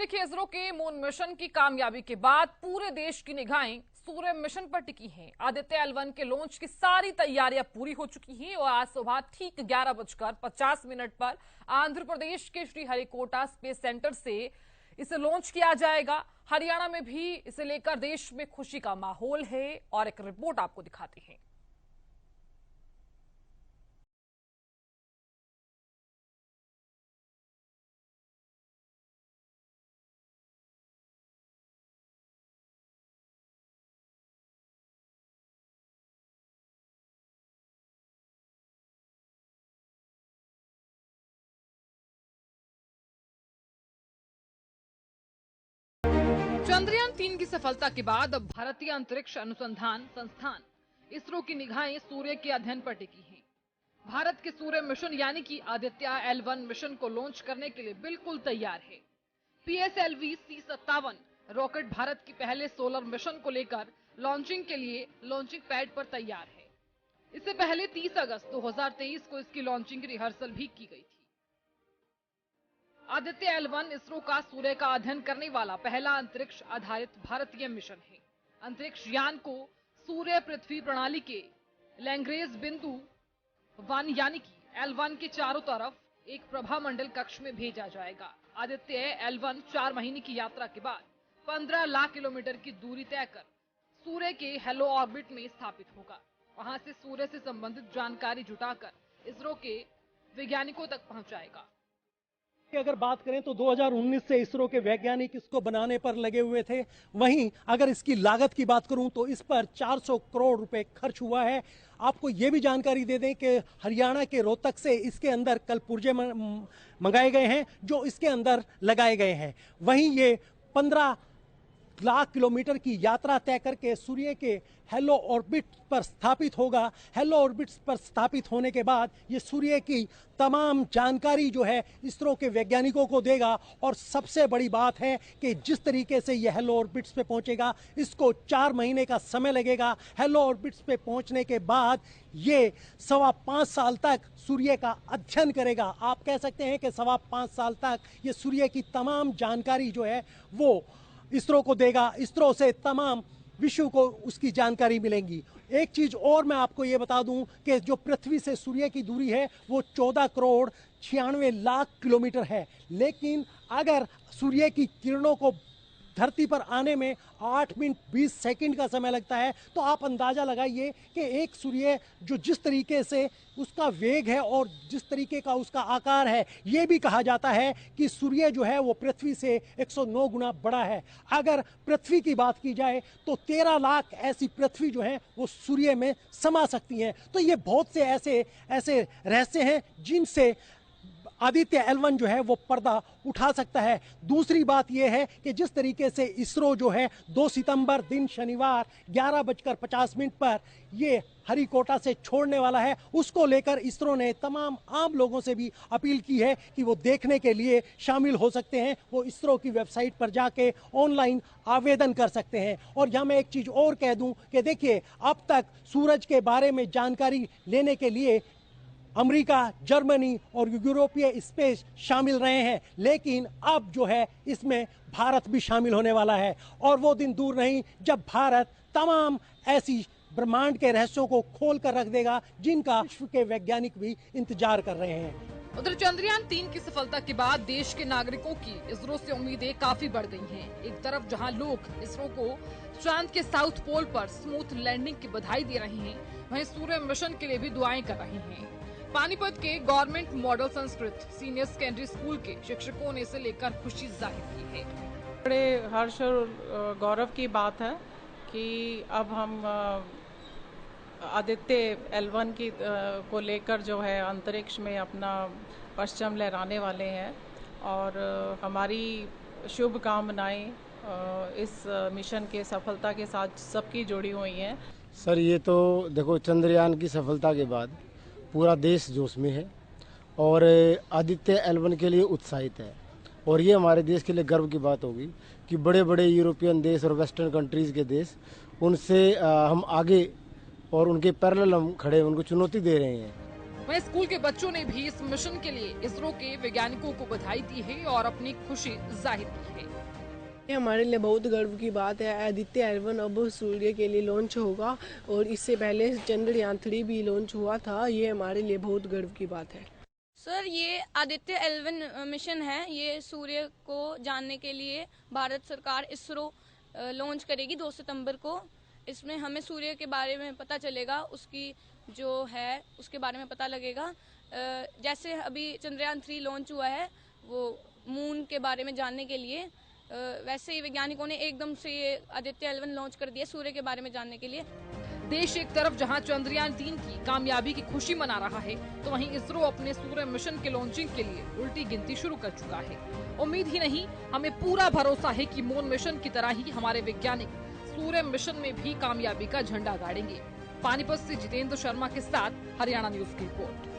देखिए, इसरो के moon mission की कामयाबी के बाद पूरे देश की निगाहें सूर्य मिशन पर टिकी हैं। आदित्य L1 के लॉन्च की सारी तैयारियां पूरी हो चुकी हैं और आज सुबह ठीक 11:50 पर आंध्र प्रदेश के श्रीहरिकोटा स्पेस सेंटर से इसे लॉन्च किया जाएगा। हरियाणा में भी इसे लेकर देश में खुशी का माहौल है और एक रिपोर्ट आपको दिखाते हैं। चंद्रयान 3 की सफलता के बाद अब भारतीय अंतरिक्ष अनुसंधान संस्थान इसरो की निगाहें सूर्य के अध्ययन पर टिकी हैं। भारत के सूर्य मिशन यानी कि आदित्य L1 मिशन को लॉन्च करने के लिए बिल्कुल तैयार है। PSLV C57 रॉकेट भारत के पहले सोलर मिशन को लेकर लॉन्चिंग के लिए लॉन्चिंग पैड पर तैयार है। इससे पहले 30 अगस्त 2023 को इसकी लॉन्चिंग की रिहर्सल भी की गई थी। आदित्य L1 इसरो का सूर्य का अध्ययन करने वाला पहला अंतरिक्ष आधारित भारतीय मिशन है। अंतरिक्ष यान को सूर्य पृथ्वी प्रणाली के लैग्रेंज बिंदु 1 यानी कि L1 के चारों तरफ एक प्रभामंडल कक्ष में भेजा जाएगा। आदित्य L1 4 महीने की यात्रा के बाद 15 लाख किलोमीटर की दूरी तय कर सूर्य के हेलो ऑर्बिट में स्थापित होगा। वहां से सूर्य से संबंधित जानकारी जुटाकर इसरो के वैज्ञानिकों तक पहुंचाएगा। अगर बात करें तो 2019 से इसरो के वैज्ञानिक इसको बनाने पर लगे हुए थे। वहीं अगर इसकी लागत की बात करूं तो इस पर 400 करोड़ रुपए खर्च हुआ है। आपको ये भी जानकारी दे दें कि हरियाणा के रोहतक से इसके अंदर कल पुर्जे मंगाए गए हैं जो इसके अंदर लगाए गए हैं। वहीं ये 15 लाख किलोमीटर की यात्रा तय करके सूर्य के हेलो ऑर्बिट पर स्थापित होगा। हेलो ऑर्बिट पर स्थापित होने के बाद ये सूर्य की तमाम जानकारी जो है इसरो के वैज्ञानिकों को देगा। और सबसे बड़ी बात है कि जिस तरीके से ये हेलो ऑर्बिट्स पे पहुंचेगा, इसको 4 महीने का समय लगेगा। हेलो ऑर्बिट्स पे पहुंचने के बाद ये 5.25 साल तक सूर्य का अध्ययन करेगा। आप कह सकते हैं कि 5.25 साल तक ये सूर्य की तमाम जानकारी जो है वो इसरो को देगा। इसरो से तमाम विश्व को उसकी जानकारी मिलेंगी। एक चीज और मैं आपको ये बता दूं कि जो पृथ्वी से सूर्य की दूरी है वो 14 करोड़ 96 लाख किलोमीटर है। लेकिन अगर सूर्य की किरणों को धरती पर आने में 8 मिनट 20 सेकंड का समय लगता है, तो आप अंदाजा लगाइए कि एक सूर्य जो जिस तरीके से उसका वेग है और जिस तरीके का उसका आकार है, ये भी कहा जाता है कि सूर्य जो है वो पृथ्वी से 109 गुना बड़ा है। अगर पृथ्वी की बात की जाए तो 13 लाख ऐसी पृथ्वी जो है वो सूर्य में समा सकती हैं। तो ये बहुत से ऐसे रहस्य हैं जिनसे आदित्य L1 जो है वो पर्दा उठा सकता है। दूसरी बात यह है कि जिस तरीके से इसरो जो है 2 सितंबर दिन शनिवार 11:50 पर ये हरिकोटा से छोड़ने वाला है, उसको लेकर इसरो ने तमाम आम लोगों से भी अपील की है कि वो देखने के लिए शामिल हो सकते हैं। वो इसरो की वेबसाइट पर जाके ऑनलाइन आवेदन कर सकते हैं। और यहाँ मैं एक चीज़ और कह दूं कि देखिए, अब तक सूरज के बारे में जानकारी लेने के लिए अमेरिका, जर्मनी और यूरोपीय स्पेस शामिल रहे हैं, लेकिन अब जो है इसमें भारत भी शामिल होने वाला है। और वो दिन दूर नहीं जब भारत तमाम ऐसी ब्रह्मांड के रहस्यों को खोल कर रख देगा जिनका विश्व के वैज्ञानिक भी इंतजार कर रहे हैं। उधर चंद्रयान 3 की सफलता के बाद देश के नागरिकों की इसरो से उम्मीदें काफी बढ़ गई हैं। एक तरफ जहां लोग इसरो को चांद के साउथ पोल पर स्मूथ लैंडिंग की बधाई दे रहे हैं, वहीं सूर्य मिशन के लिए भी दुआएं कर रहे हैं। पानीपत के government model Sanskrit senior secondary school के शिक्षकों ने इसे लेकर खुशी जाहिर की है। बड़े हर्ष और गौरव की बात है कि अब हम आदित्य L1 की को लेकर जो है अंतरिक्ष में अपना परचम लहराने वाले हैं। और हमारी शुभकामनाएं इस मिशन के सफलता के साथ सबकी जुड़ी हुई हैं। सर, ये तो देखो, चंद्रयान की सफलता के बाद पूरा देश जोश में है और आदित्य L1 के लिए उत्साहित है। और ये हमारे देश के लिए गर्व की बात होगी कि बड़े बड़े यूरोपियन देश और वेस्टर्न कंट्रीज़ के देश उनसे हम आगे और उनके पैरेलल हम खड़े, उनको चुनौती दे रहे हैं। वहीं स्कूल के बच्चों ने भी इस मिशन के लिए इसरो के वैज्ञानिकों को बधाई दी है और अपनी खुशी जाहिर की है। ये हमारे लिए बहुत गर्व की बात है। आदित्य L1 अब सूर्य के लिए लॉन्च होगा और इससे पहले चंद्रयान 3 भी लॉन्च हुआ था। ये हमारे लिए बहुत गर्व की बात है। सर, ये आदित्य L1 मिशन है। ये सूर्य को जानने के लिए भारत सरकार इसरो लॉन्च करेगी 2 सितंबर को। इसमें हमें सूर्य के बारे में पता चलेगा, उसकी जो है उसके बारे में पता लगेगा। जैसे अभी चंद्रयान 3 लॉन्च हुआ है वो मून के बारे में जानने के लिए, वैसे ही वैज्ञानिकों ने एकदम से ये आदित्य L1 लॉन्च कर दिया सूर्य के बारे में जानने के लिए। देश एक तरफ जहां चंद्रयान 3 की कामयाबी की खुशी मना रहा है, तो वहीं इसरो अपने सूर्य मिशन के लॉन्चिंग के लिए उल्टी गिनती शुरू कर चुका है। उम्मीद ही नहीं, हमें पूरा भरोसा है कि मून मिशन की तरह ही हमारे वैज्ञानिक सूर्य मिशन में भी कामयाबी का झंडा गाड़ेंगे। पानीपत से जितेंद्र शर्मा के साथ हरियाणा न्यूज की रिपोर्ट।